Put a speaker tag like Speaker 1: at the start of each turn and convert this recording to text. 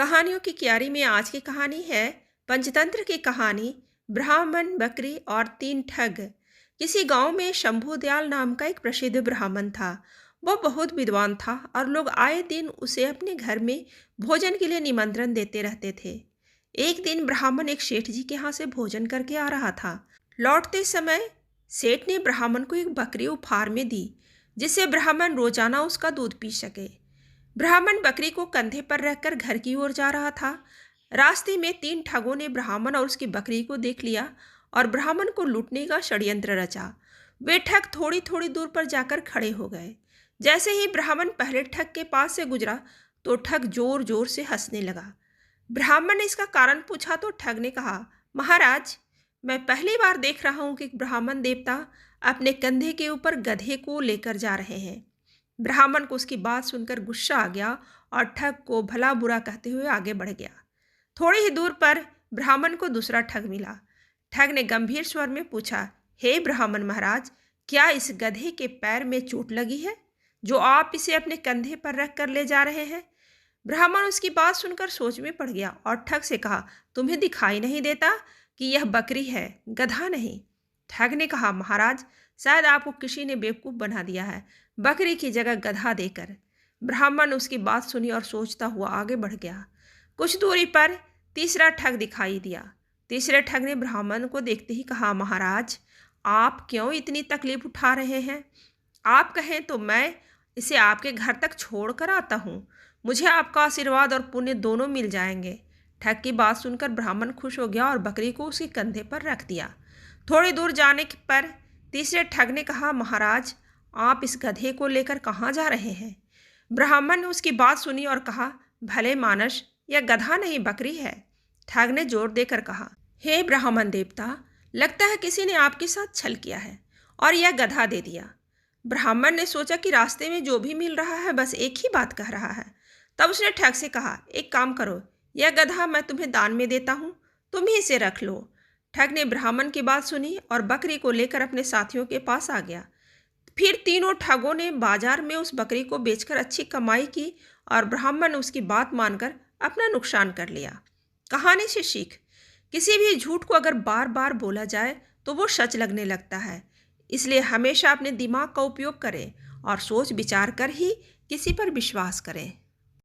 Speaker 1: कहानियों की क्यारी में आज की कहानी है पंचतंत्र की कहानी ब्राह्मण, बकरी और तीन ठग। किसी गांव में शंभू दयाल नाम का एक प्रसिद्ध ब्राह्मण था। वो बहुत विद्वान था और लोग आए दिन उसे अपने घर में भोजन के लिए निमंत्रण देते रहते थे। एक दिन ब्राह्मण एक सेठ जी के यहाँ से भोजन करके आ रहा था। लौटते समय सेठ ने ब्राह्मण को एक बकरी उपहार में दी, जिससे ब्राह्मण रोजाना उसका दूध पी सके। ब्राह्मण बकरी को कंधे पर रखकर घर की ओर जा रहा था। रास्ते में तीन ठगों ने ब्राह्मण और उसकी बकरी को देख लिया और ब्राह्मण को लूटने का षड्यंत्र रचा। वे ठग थोड़ी थोड़ी दूर पर जाकर खड़े हो गए। जैसे ही ब्राह्मण पहले ठग के पास से गुजरा तो ठग जोर जोर से हंसने लगा। ब्राह्मण ने इसका कारण पूछा तो ठग ने कहा, महाराज, मैं पहली बार देख रहा हूं कि ब्राह्मण देवता अपने कंधे के ऊपर गधे को लेकर जा रहे हैं। ब्राह्मण को उसकी बात सुनकर गुस्सा आ गया और ठग को भला बुरा कहते हुए आगे बढ़ गया। थोड़ी ही दूर पर ब्राह्मण को दूसरा ठग मिला। ठग ने गंभीर स्वर में पूछा, हे ब्राह्मण महाराज, क्या इस गधे के पैर में चोट लगी है जो आप इसे अपने कंधे पर रख कर ले जा रहे हैं? ब्राह्मण उसकी बात सुनकर सोच में पड़ गया और ठग से कहा, तुम्हें दिखाई नहीं देता कि यह बकरी है, गधा नहीं? ठग ने कहा, महाराज, शायद आपको किसी ने बेवकूफ़ बना दिया है, बकरी की जगह गधा देकर। ब्राह्मण उसकी बात सुनी और सोचता हुआ आगे बढ़ गया। कुछ दूरी पर तीसरा ठग दिखाई दिया। तीसरे ठग ने ब्राह्मण को देखते ही कहा, महाराज, आप क्यों इतनी तकलीफ उठा रहे हैं? आप कहें तो मैं इसे आपके घर तक छोड़ कर आता हूँ। मुझे आपका आशीर्वाद और पुण्य दोनों मिल जाएंगे। ठग की बात सुनकर ब्राह्मण खुश हो गया और बकरी को उसके कंधे पर रख दिया। थोड़ी दूर जाने पर तीसरे ठग ने कहा, महाराज, आप इस गधे को लेकर कहाँ जा रहे हैं? ब्राह्मण ने उसकी बात सुनी और कहा, भले मानस, यह गधा नहीं बकरी है। ठग ने जोर देकर कहा, हे ब्राह्मण देवता, लगता है किसी ने आपके साथ छल किया है और यह गधा दे दिया। ब्राह्मण ने सोचा कि रास्ते में जो भी मिल रहा है बस एक ही बात कह रहा है। तब उसने ठग से कहा, एक काम करो, यह गधा मैं तुम्हें दान में देता हूँ, तुम ही इसे रख लो। ठग ने ब्राह्मण की बात सुनी और बकरी को लेकर अपने साथियों के पास आ गया। फिर तीनों ठगों ने बाजार में उस बकरी को बेचकर अच्छी कमाई की और ब्राह्मण ने उसकी बात मानकर अपना नुकसान कर लिया। कहानी से सीख, किसी भी झूठ को अगर बार बार बोला जाए तो वो सच लगने लगता है। इसलिए हमेशा अपने दिमाग का उपयोग करें और सोच विचार कर ही किसी पर विश्वास करें।